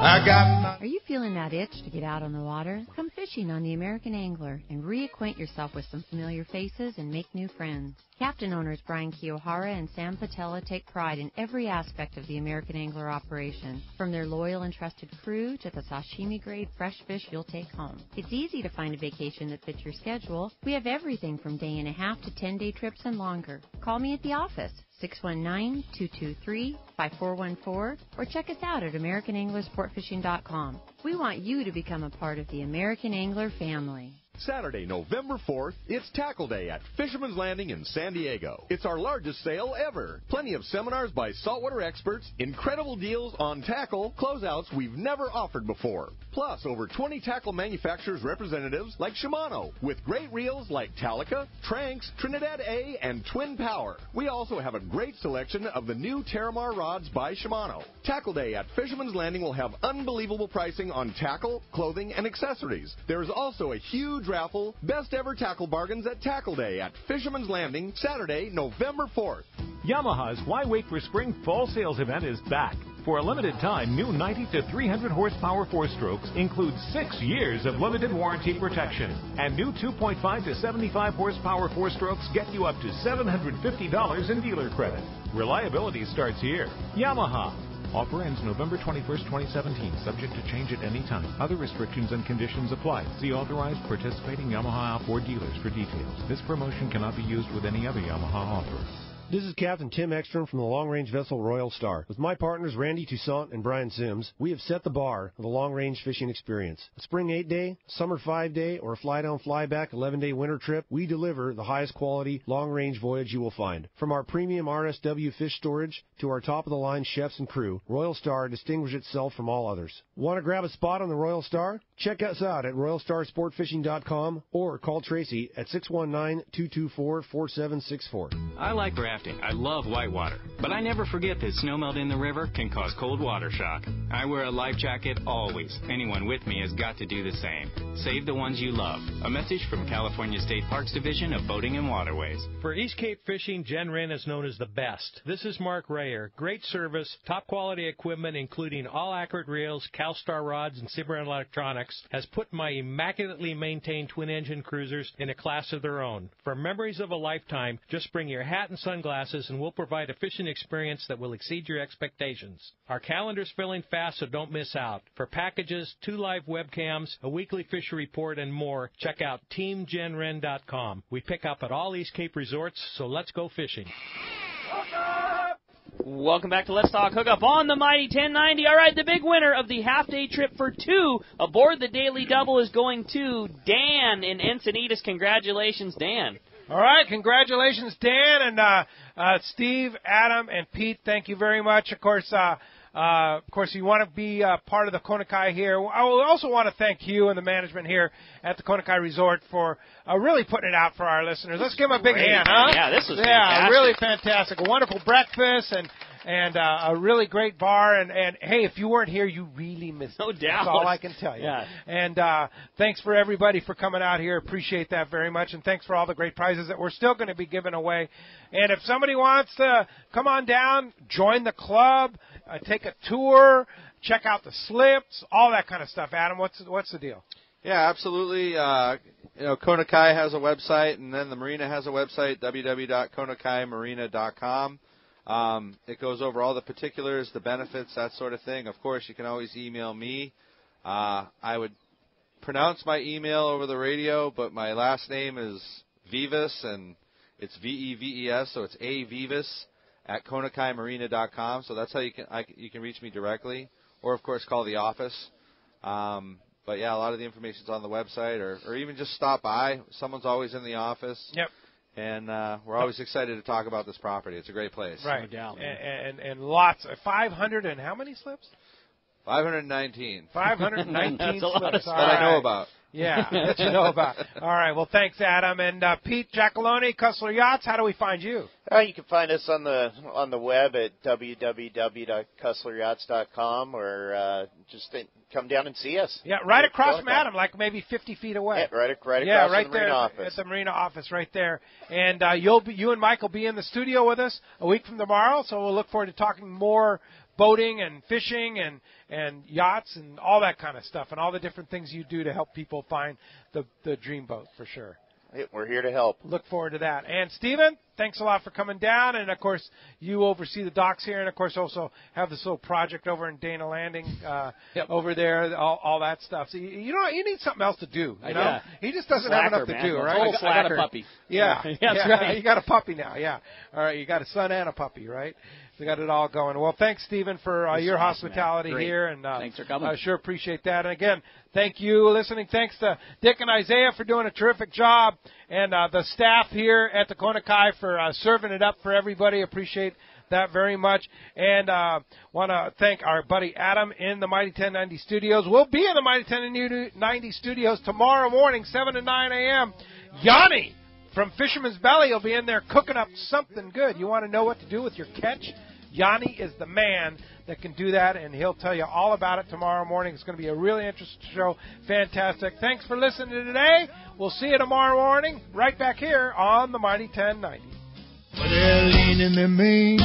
Are you feeling that itch to get out on the water? Come fishing on the American Angler and reacquaint yourself with some familiar faces and make new friends. Captain owners Brian Kiyohara and Sam Patella take pride in every aspect of the American Angler operation, from their loyal and trusted crew to the sashimi-grade fresh fish you'll take home. It's easy to find a vacation that fits your schedule. We have everything from day-and-a-half to 10-day trips and longer. Call me at the office, 619-223-5414, or check us out at AmericanAnglerSportFishing.com. We want you to become a part of the American Angler family.
Saturday, November 4th, it's Tackle Day at Fisherman's Landing in San Diego. It's our largest sale ever. Plenty of seminars by saltwater experts, incredible deals on tackle, closeouts we've never offered before. Plus, over 20 tackle manufacturers representatives like Shimano, with great reels like Talica, Tranx, Trinidad A, and Twin Power. We also have a great selection of the new Terramar rods by Shimano. Tackle Day at Fisherman's Landing will have unbelievable pricing on tackle, clothing, and accessories. There is also a huge raffle, best ever tackle bargains at Tackle Day at Fisherman's Landing, Saturday, November 4th.
Yamaha's Why Wait for Spring Fall Sales event is back. For a limited time, new 90 to 300 horsepower four-strokes include 6 years of limited warranty protection. And new 2.5 to 75 horsepower four-strokes get you up to $750 in dealer credit. Reliability starts here. Yamaha. Offer ends November 21st, 2017, subject to change at any time. Other restrictions and conditions apply. See authorized participating Yamaha outboard dealers for details. This promotion cannot be used with any other Yamaha offer.
This is Captain Tim Ekstrom from the long-range vessel Royal Star. With my partners Randy Toussaint and Brian Sims, we have set the bar for the long-range fishing experience. A spring 8-day, summer 5-day, or a fly-down, fly-back 11-day winter trip, we deliver the highest quality long-range voyage you will find. From our premium RSW fish storage to our top-of-the-line chefs and crew, Royal Star distinguishes itself from all others. Want to grab a spot on the Royal Star? Check us out at RoyalStarSportFishing.com or call Tracy at 619-224-4764.
I like rafting. I love whitewater, but I never forget that snowmelt in the river can cause cold water shock. I wear a life jacket always. Anyone with me has got to do the same. Save the ones you love. A message from California State Parks Division of Boating and Waterways.
For East Cape fishing, Jen Wren is known as the best. This is Mark Rayer. Great service, top quality equipment, including all accurate reels, CalStar rods, and Cimarron electronics, has put my immaculately maintained twin-engine cruisers in a class of their own. For memories of a lifetime, just bring your hat and sunglasses and we'll provide a fishing experience that will exceed your expectations. Our calendar's filling fast, so don't miss out. For packages, 2 live webcams, a weekly fishery report, and more, check out TeamGenRen.com. We pick up at all East Cape resorts, so let's go fishing.
Welcome back to Let's Talk Hookup on the Mighty 1090. All right, the big winner of the half-day trip for 2 aboard the Daily Double is going to Dan in Encinitas. Congratulations, Dan.
All right, congratulations, Dan, and Steve, Adam, and Pete. Thank you very much. Of course, you want to be part of the Kona Kai here. I will also want to thank you and the management here at the Kona Kai Resort for really putting it out for our listeners. Let's give them a big hand, huh?
Yeah, this was fantastic.
Really fantastic. A wonderful breakfast and a really great bar. And hey, if you weren't here, you really missed it.
No doubt.
That's all I can tell you.
Yeah.
And thanks for everybody for coming out here. Appreciate that very much. And thanks for all the great prizes that we're still going to be giving away. And if somebody wants to come on down, join the club, take a tour, check out the slips, all that kind of stuff. Adam, what's the deal?
Yeah, absolutely. Kona Kai has a website, and then the marina has a website, www.konakaimarina.com. It goes over all the particulars, the benefits, that sort of thing. Of course, you can always email me. I would pronounce my email over the radio, but my last name is Vivas, and it's Veves, so it's avivas@konakaimarina.com. So that's how you can reach me directly, or of course call the office. But yeah, a lot of the information's on the website, or even just stop by. Someone's always in the office.
Yep.
And we're always excited to talk about this property. It's a great place.
Right.
No doubt.
And lots. 500 and how many slips?
519.
519
That's a lot of
slips.
stuff.
That I know about.
Yeah, that you know about. All right. Well, thanks, Adam. And Pete Giacalone, Cussler Yachts, how do we find you?
You can find us on the web at www.cussleryachts.com, or just come down and see us.
Yeah, right across from Adam, like maybe 50 feet away.
Yeah, right across
right
from the marina office.
At the marina office, right there. And you and Mike will be in the studio with us a week from tomorrow, so we'll look forward to talking more boating and fishing and yachts and all that kind of stuff, and all the different things you do to help people find the dream boat for sure.
We're here to help.
Look forward to that. And Stephen, thanks a lot for coming down. And of course, you oversee the docks here, and of course also have this little project over in Dana Landing over there, all that stuff. So you need something else to do. You know,
yeah.
He just doesn't
Slacker,
have enough to
man.
do,
Well,
right?
I got a puppy.
Yeah,
That's right.
You got a puppy now. Yeah. All right, you got a son and a puppy, right? So got it all going. Well, thanks, Stephen, for your hospitality here, and
thanks for coming.
I sure appreciate that. And again, thank you listening. Thanks to Dick and Isaiah for doing a terrific job, and the staff here at the Kona Kai for serving it up for everybody. Appreciate that very much. And want to thank our buddy Adam in the Mighty 1090 Studios. We'll be in the Mighty 1090 Studios tomorrow morning, 7 to 9 a.m. Yanni from Fisherman's Belly will be in there cooking up something good. You want to know what to do with your catch? Yanni is the man that can do that, and he'll tell you all about it tomorrow morning. It's going to be a really interesting show. Fantastic. Thanks for listening today. We'll see you tomorrow morning right back here on the Mighty 1090.
Well, they're leaning their main